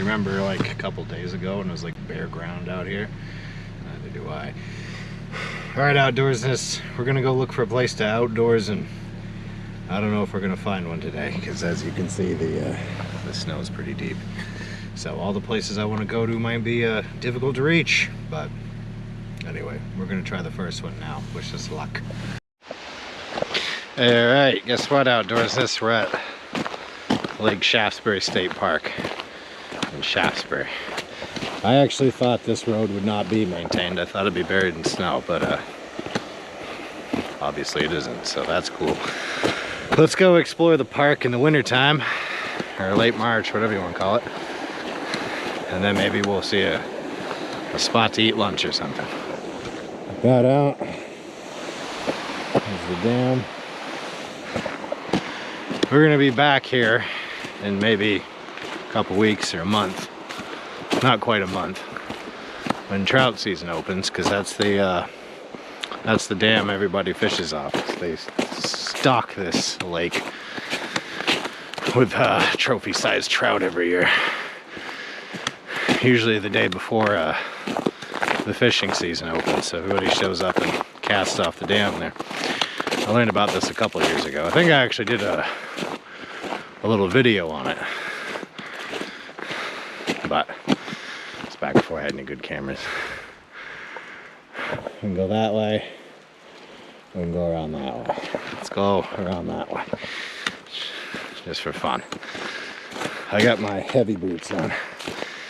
remember like a couple days ago when it was like bare ground out here? Neither do I. Alright, outdoorsness, we're gonna go look for a place to outdoors, and I don't know if we're gonna find one today, because as you can see, the snow is pretty deep. So all the places I want to go to might be difficult to reach, but anyway, we're gonna try the first one now. Wish us luck. Alright, guess what, outdoorsness? We're at Lake Shaftsbury State Park in Shaftsbury. I actually thought this road would not be maintained. I thought it'd be buried in snow, but obviously it isn't, so that's cool. Let's go explore the park in the wintertime, or late March, whatever you want to call it. And then maybe we'll see a spot to eat lunch or something. Got out. There's the dam. We're gonna be back here in maybe a couple weeks or a month. Not quite a month. When trout season opens, because that's the dam everybody fishes off. They stock this lake with trophy-sized trout every year. Usually the day before the fishing season opens, so everybody shows up and casts off the dam there. I learned about this a couple years ago. I think I actually did a little video on it, but it's back before I had any good cameras. We can go that way. We can go around that way. Let's go around that way, just for fun. I got my heavy boots on.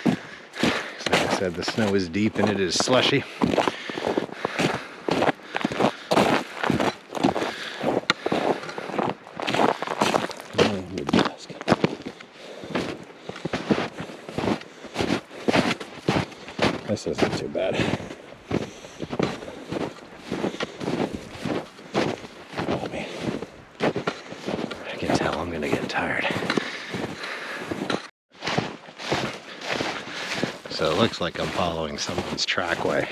Like I said, the snow is deep and it is slushy. This isn't too bad. Oh man, I can tell I'm gonna get tired. So it looks like I'm following someone's trackway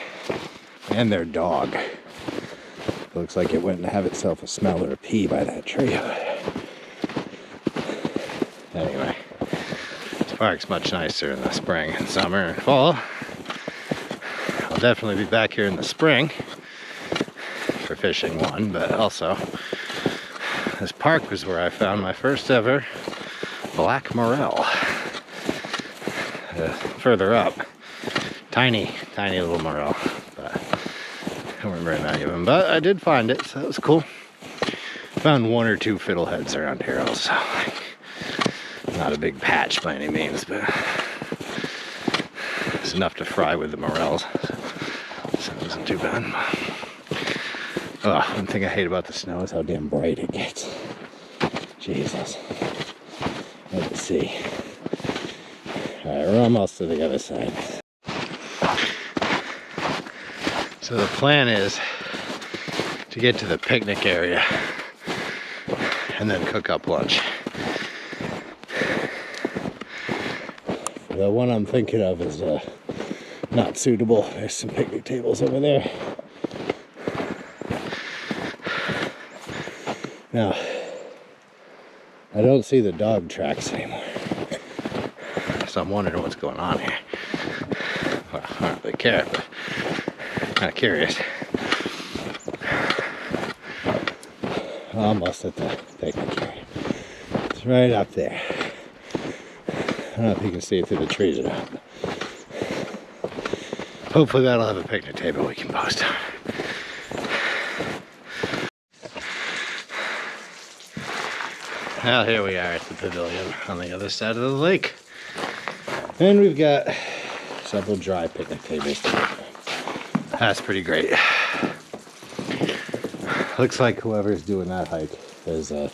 and their dog. It looks like it went to have itself a smell or a pee by that tree. Anyway, this park's much nicer in the spring and summer and fall. I'll definitely be back here in the spring for fishing one, but also this park was where I found my first ever black morel. Further up, tiny little morel, but I don't remember very many of them, but I did find it, so that was cool. Found one or two fiddleheads around here also. Not a big patch by any means, but it's enough to fry with the morels, so it wasn't too bad. Oh, one thing I hate about the snow is how damn bright it gets. Jesus. Let's see. Alright, we're almost to the other side. So the plan is to get to the picnic area and then cook up lunch. The one I'm thinking of is not suitable. There's some picnic tables over there. Now, I don't see the dog tracks anymore. So I'm wondering what's going on here. Well, I don't really care, but I'm kind of curious. Almost at the picnic area. It's right up there. I don't know if you can see it through the trees or not. Hopefully that'll have a picnic table we can post on. Well, here we are at the pavilion on the other side of the lake. And we've got several dry picnic tables. That's pretty great. Looks like whoever's doing that hike, there's a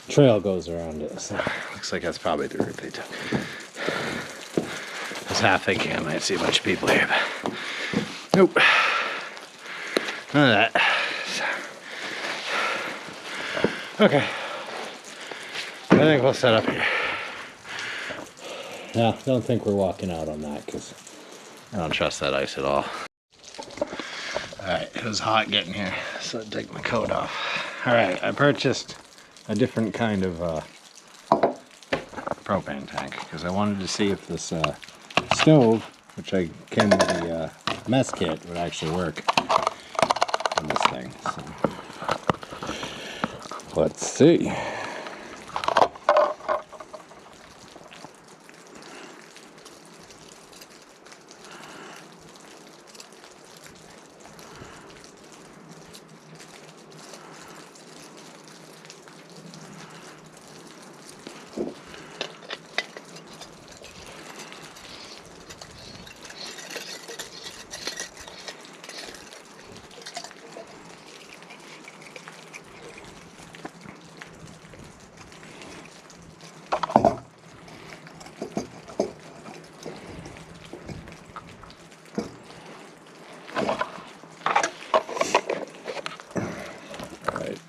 trail goes around it. So looks like that's probably the route they took. I was half thinking I might see a bunch of people here, but nope. None of that. So. Okay. I think we'll set up here. Yeah, don't think we're walking out on that because I don't trust that ice at all. Alright, it was hot getting here, so I'd take my coat off. Alright, I purchased a different kind of propane tank because I wanted to see if this stove, which I came with the mess kit, would actually work on this thing. So, let's see.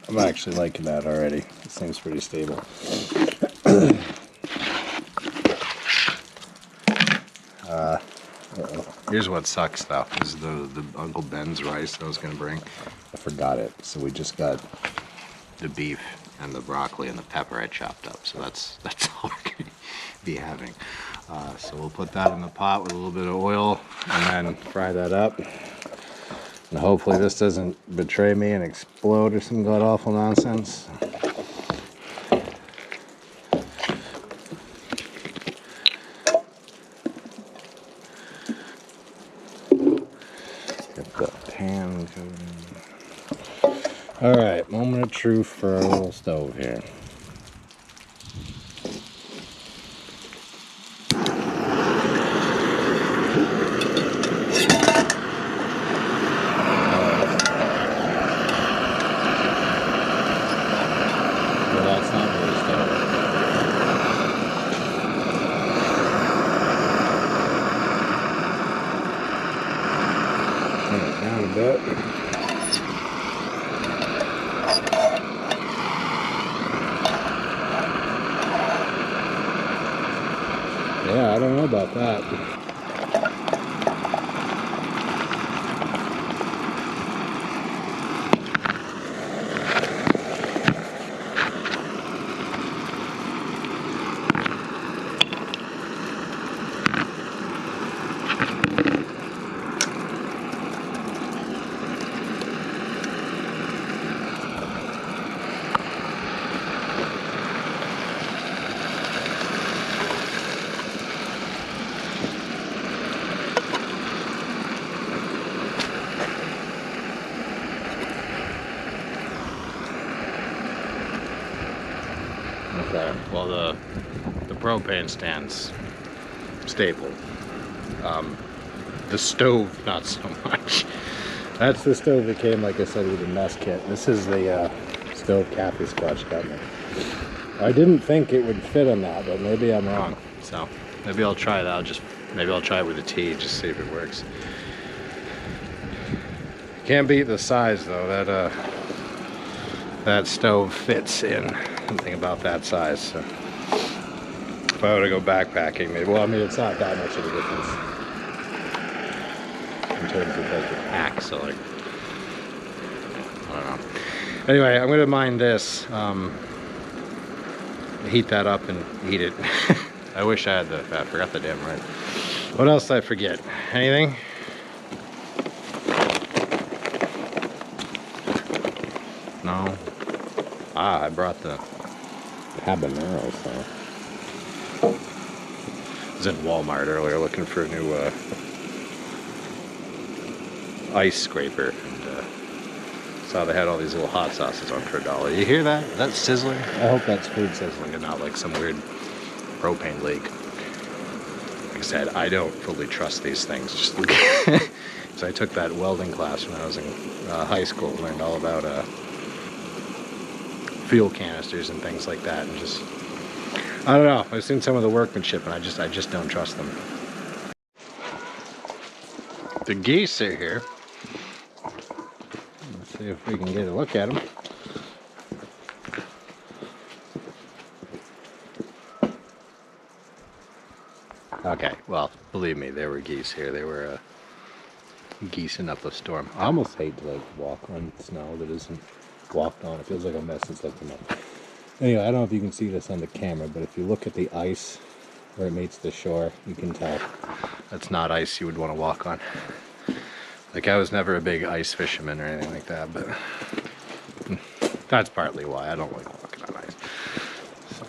I'm actually liking that already. This thing's pretty stable. Here's what sucks though, is the Uncle Ben's rice I was gonna bring. I forgot it, so we just got the beef and the broccoli and the pepper I chopped up. So that's all we're gonna be having. So we'll put that in the pot with a little bit of oil and then fry that up. And hopefully this doesn't betray me and explode or some god awful nonsense. Get the pan going. Alright, moment of truth for our little stove here. Down a bit. Yeah, I don't know about that. Okay, well the propane stand's stable. The stove, not so much. That's the stove that came, like I said, with the mess kit. This is the stove Kathy Squatch got me. I didn't think it would fit on that, but maybe I'm wrong. So maybe I'll try that. Maybe I'll try it with a tea, just see if it works. Can't beat the size though. That stove fits in something about that size. So if I were to go backpacking, maybe, well, I mean, it's not that much of a difference in terms of like the pack. So like, I don't know. Anyway, I'm gonna mine this, heat that up and eat it. I wish I had I forgot the damn right. What else did I forget? Anything? No. I brought the habaneros, so. I was in Walmart earlier looking for a new ice scraper, and saw they had all these little hot sauces on for $1. You hear that? That's sizzling? I hope that's food sizzling and not like some weird propane leak. Like I said, I don't fully trust these things. Just look. So I took that welding class when I was in high school, learned all about fuel canisters and things like that, and just, I don't know, I've seen some of the workmanship and I just don't trust them. The geese are here. Let's see if we can get a look at them. Okay, well, believe me, there were geese here. They were geesing up a storm. I almost hate to like walk on snow that isn't walked on. It feels like a mess since I've come up. Anyway, I don't know if you can see this on the camera, but if you look at the ice where it meets the shore, you can tell that's not ice you would want to walk on. Like, I was never a big ice fisherman or anything like that, but that's partly why I don't like walking on ice. So,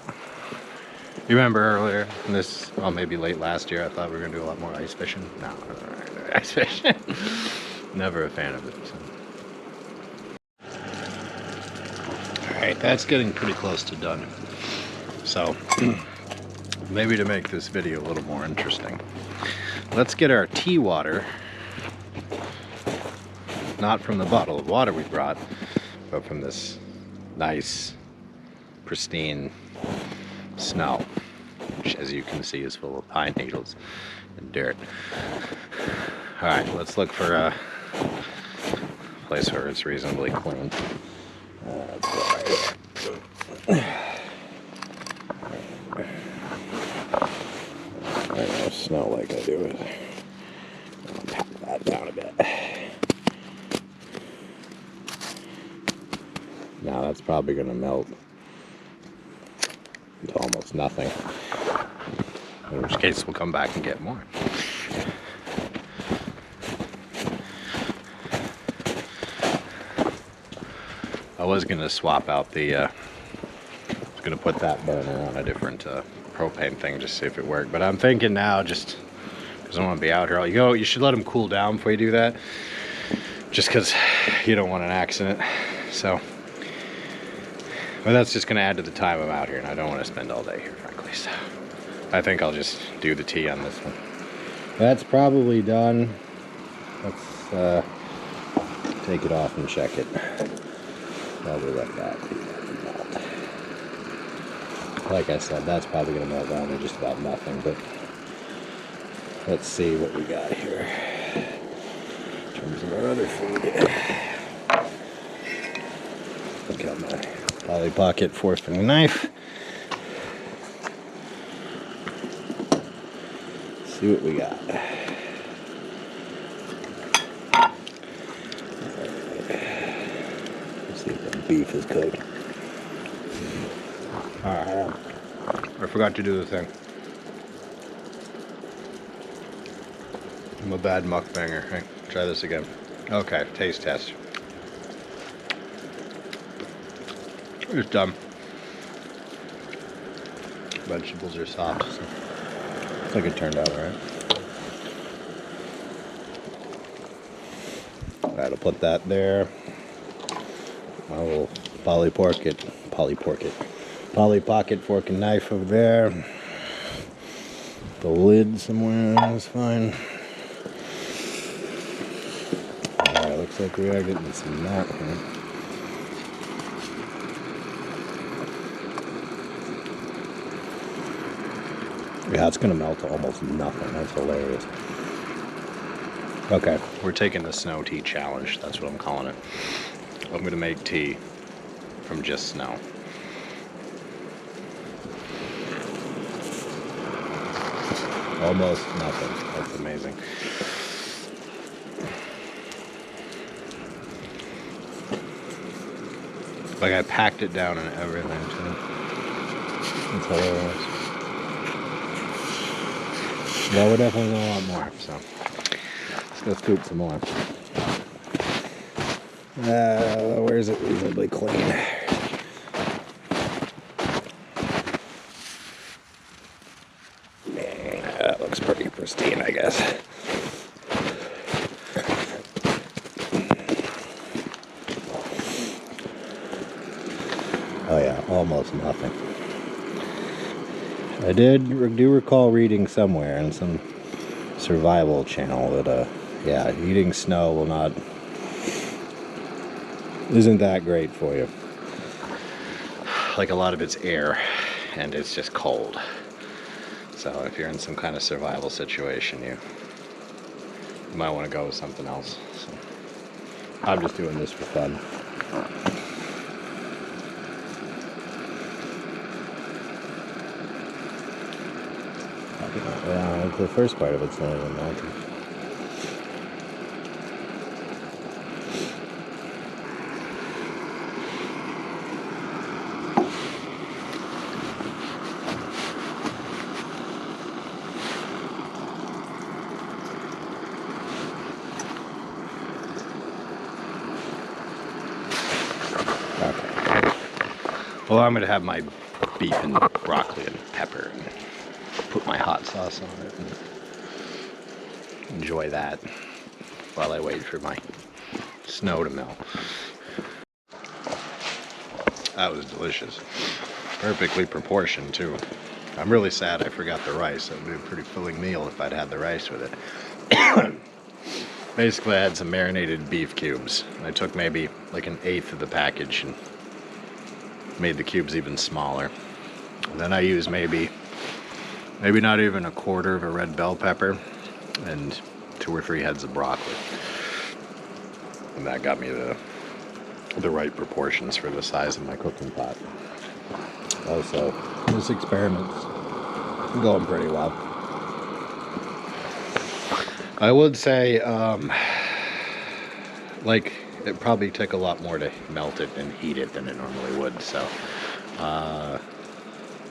you remember earlier in this, well, maybe late last year, I thought we were going to do a lot more ice fishing. No, ice fishing. Never a fan of it. So. Alright, that's getting pretty close to done. So, maybe to make this video a little more interesting, let's get our tea water, not from the bottle of water we brought, but from this nice, pristine snow, which, as you can see, is full of pine needles and dirt. Alright, let's look for a place where it's reasonably clean. I don't smell like I do it. I'll pat that down a bit. Now that's probably going to melt into almost nothing. In which case we'll come back and get more. I was going to swap out the, I was going to put that burner on a different propane thing just to see if it worked. But I'm thinking now, just because I don't want to be out here. You should let them cool down before you do that. Just because you don't want an accident. So, but that's just going to add to the time I'm out here. And I don't want to spend all day here, frankly. So I think I'll just do the tea on this one. That's probably done. Let's take it off and check it. Probably let that melt. Like I said, that's probably going to melt down to just about nothing, but let's see what we got here in terms of our other food. Look at my Polly Pocket fork and knife. Let's see what we got. Beef is cooked. Alright, I forgot to do the thing. I'm a bad mukbanger. Hey, try this again. Okay, taste test. It's done. Vegetables are soft, so looks like it turned out alright. Alright, I'll put that there. My little Polly Pocket fork and knife over there. The lid somewhere, that's fine. Alright, looks like we are getting some melt here. Yeah, it's gonna melt to almost nothing. That's hilarious. Okay, we're taking the snow tea challenge. That's what I'm calling it. I'm going to make tea from just snow. Almost nothing. That's amazing. Like, I packed it down and everything, too. That's hilarious. Well, we're definitely going to want more, so let's go scoop some more. Where is it reasonably clean? That looks pretty pristine, I guess. Oh yeah, almost nothing. I do recall reading somewhere in some survival channel that, yeah, eating snow isn't that great for you. Like, a lot of it's air, and it's just cold. So if you're in some kind of survival situation, you might want to go with something else. So I'm just doing this for fun. The first part of it's not even melting. Well, I'm gonna have my beef and broccoli and pepper and put my hot sauce on it and enjoy that while I wait for my snow to melt. That was delicious. Perfectly proportioned too. I'm really sad I forgot the rice. It would be a pretty filling meal if I'd had the rice with it. Basically, I had some marinated beef cubes. I took maybe like an eighth of the package and made the cubes even smaller. And then I used maybe not even a quarter of a red bell pepper and 2 or 3 heads of broccoli. And that got me the right proportions for the size of my cooking pot. Also, this experiment's going pretty well. I would say, like, it'd probably take a lot more to melt it and heat it than it normally would, so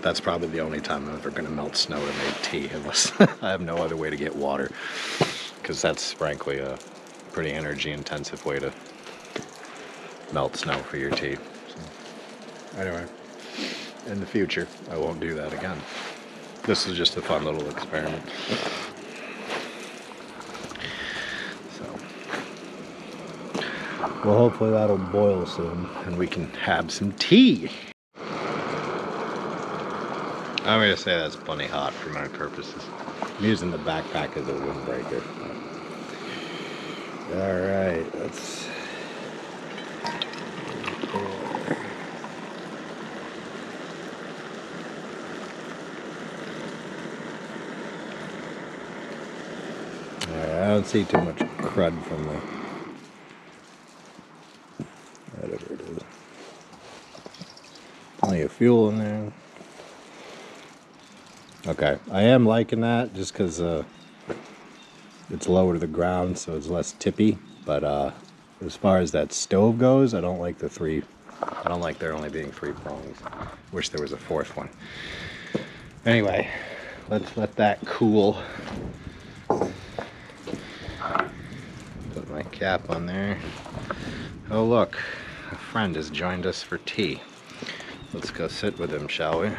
that's probably the only time I'm ever going to melt snow to make tea, unless I have no other way to get water, because that's frankly a pretty energy intensive way to melt snow for your tea. So, anyway, in the future I won't do that again. This is just a fun little experiment. So, well, hopefully that'll boil soon and we can have some tea. I'm gonna say that's plenty hot for my purposes. I'm using the backpack as a windbreaker. Alright, let's... Alright, I don't see too much crud from the... whatever it is. Plenty of fuel in there. Okay, I am liking that just because it's lower to the ground, so it's less tippy. But as far as that stove goes, I don't like the 3. I don't like there only being 3 prongs. Wish there was a 4th one. Anyway, let's let that cool. Put my cap on there. Oh look, a friend has joined us for tea. Let's go sit with him, shall we?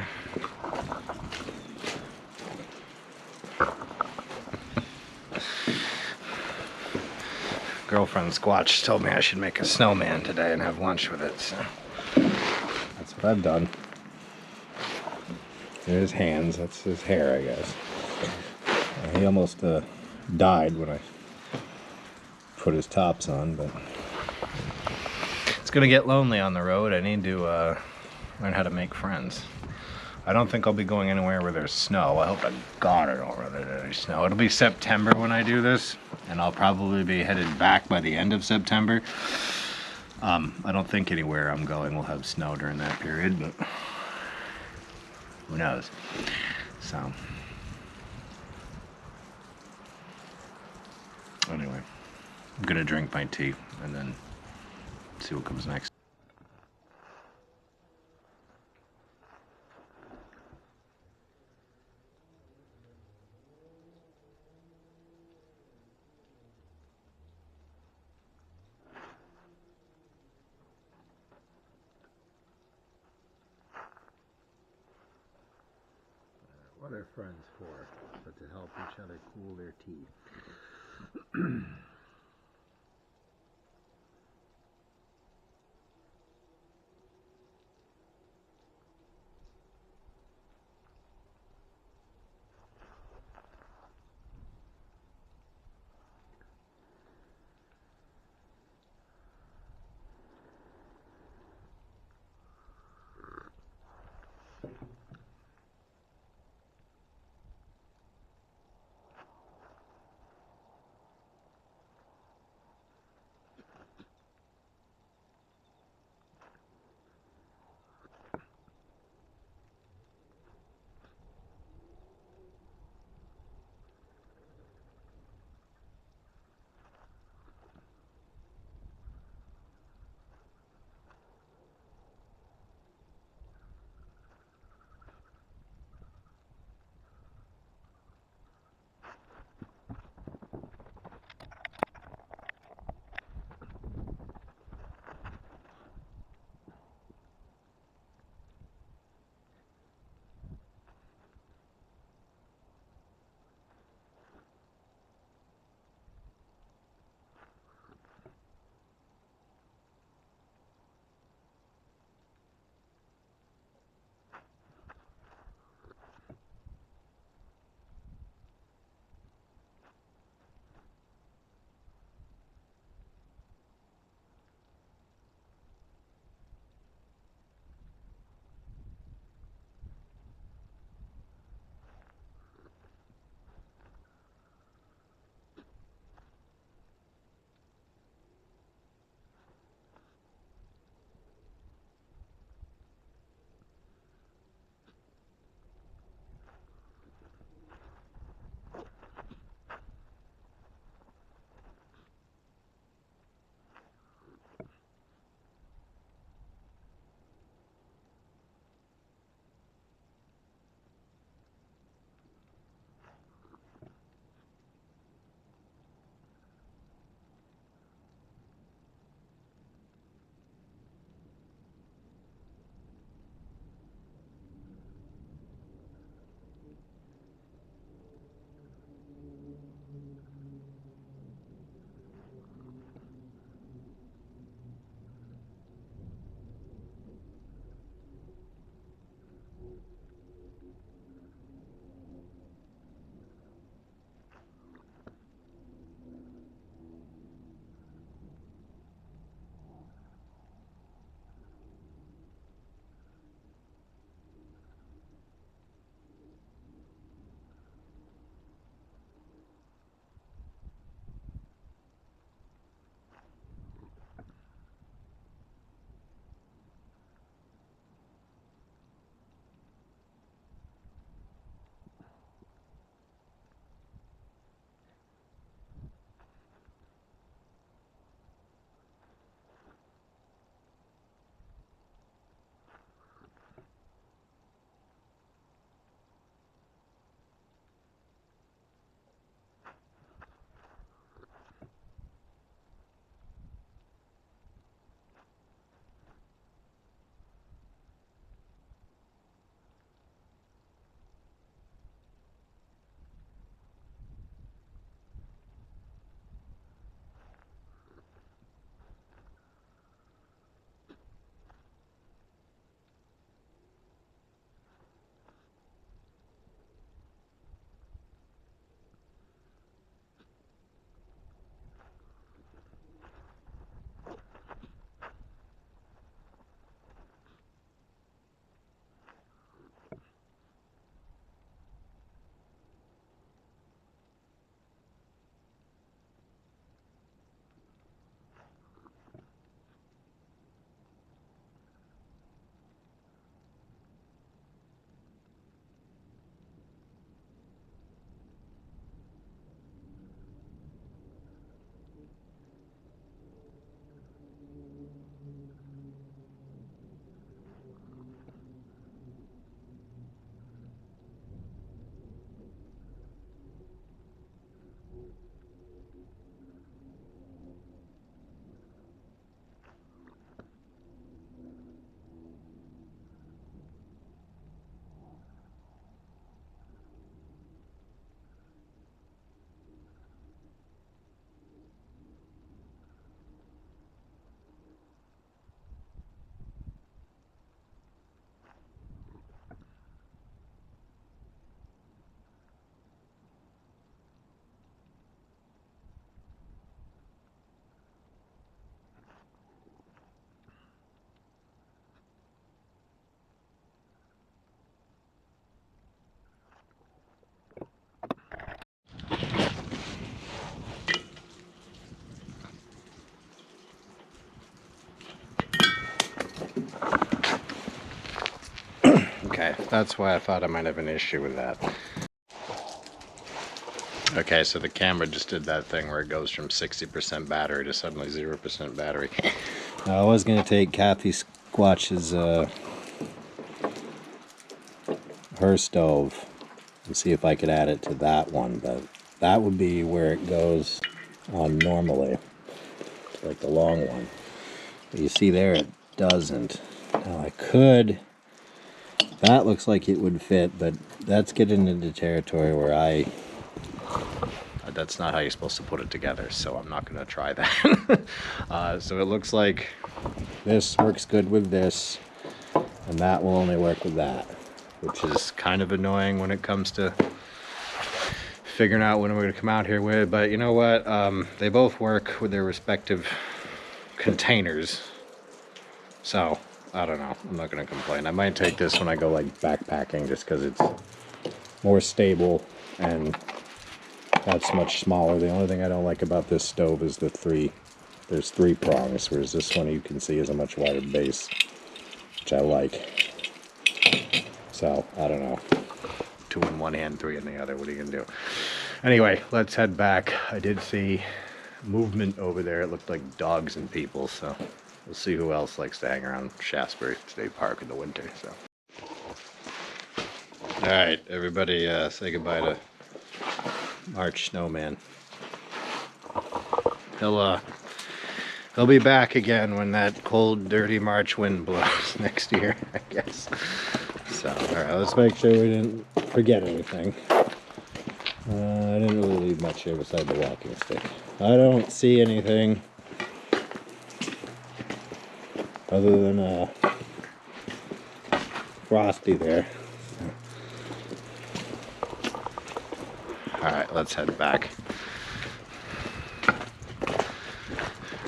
Girlfriend Squatch told me I should make a snowman today and have lunch with it, so that's what I've done. His hands, that's his hair, I guess. He almost died when I put his tops on, but it's gonna get lonely on the road. I need to learn how to make friends. I don't think I'll be going anywhere where there's snow. I hope to God I don't run into any snow. It'll be September when I do this, and I'll probably be headed back by the end of September. I don't think anywhere I'm going will have snow during that period, but who knows? So, anyway, I'm gonna drink my tea and then see what comes next. What are friends for but to help each other cool their tea? Okay, that's why I thought I might have an issue with that. Okay, so the camera just did that thing where it goes from 60% battery to suddenly 0% battery. Now, I was going to take Kathy Squatch's, her stove and see if I could add it to that one, but that would be where it goes on normally, like the long one. But you see there, it doesn't. Now I could, that looks like it would fit, but that's getting into territory where that's not how you're supposed to put it together, so I'm not going to try that. So it looks like this works good with this, and that will only work with that, which is kind of annoying when it comes to figuring out when we're going to come out here with. But you know what? They both work with their respective containers, so I don't know. I'm not going to complain. I might take this when I go like backpacking, just because it's more stable and that's much smaller. The only thing I don't like about this stove is there's three prongs, whereas this one you can see is a much wider base, which I like. So, I don't know. 2 in one hand, 3 in the other. What are you going to do? Anyway, let's head back. I did see movement over there. It looked like dogs and people, so we'll see who else likes to hang around Shaftsbury State Park in the winter. So, alright, everybody say goodbye to March Snowman. He'll be back again when that cold, dirty March wind blows next year, I guess. So, alright, let's make sure we didn't forget anything. I didn't really leave much here beside the walking stick. I don't see anything other than Frosty there. Alright, let's head back.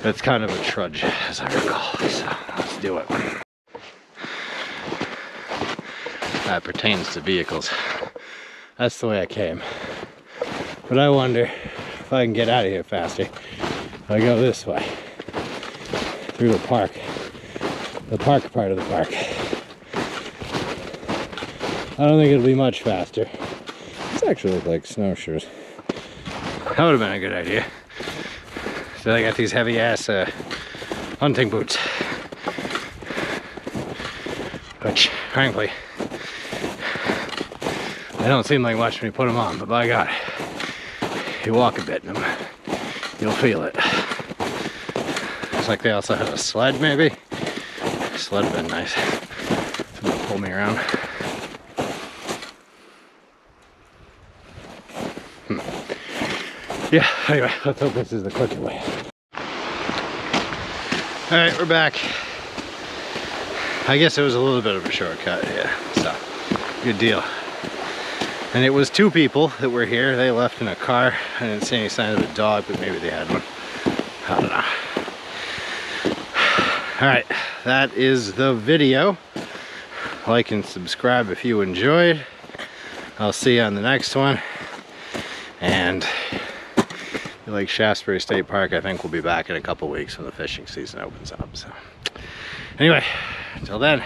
It's kind of a trudge, as I recall, so let's do it. That pertains to vehicles. That's the way I came. But I wonder if I can get out of here faster if I go this way, through the park part of the park. I don't think it'll be much faster. These actually look like snowshoes. That would have been a good idea. So I got these heavy ass hunting boots, which frankly they don't seem like much when you put them on, but by God, you walk a bit in them, you'll feel it. Looks like they also have a sled, maybe. Sled would have been nice. Someone pull me around. Yeah, anyway, let's hope this is the quicker way. Alright, we're back. I guess it was a little bit of a shortcut, yeah, so good deal. And it was 2 people that were here. They left in a car. I didn't see any sign of a dog, but maybe they had one. I don't know. Alright, that is the video. Like and subscribe if you enjoyed. I'll see you on the next one. And Lake Shaftsbury State Park, I think we'll be back in a couple weeks when the fishing season opens up. So anyway, until then,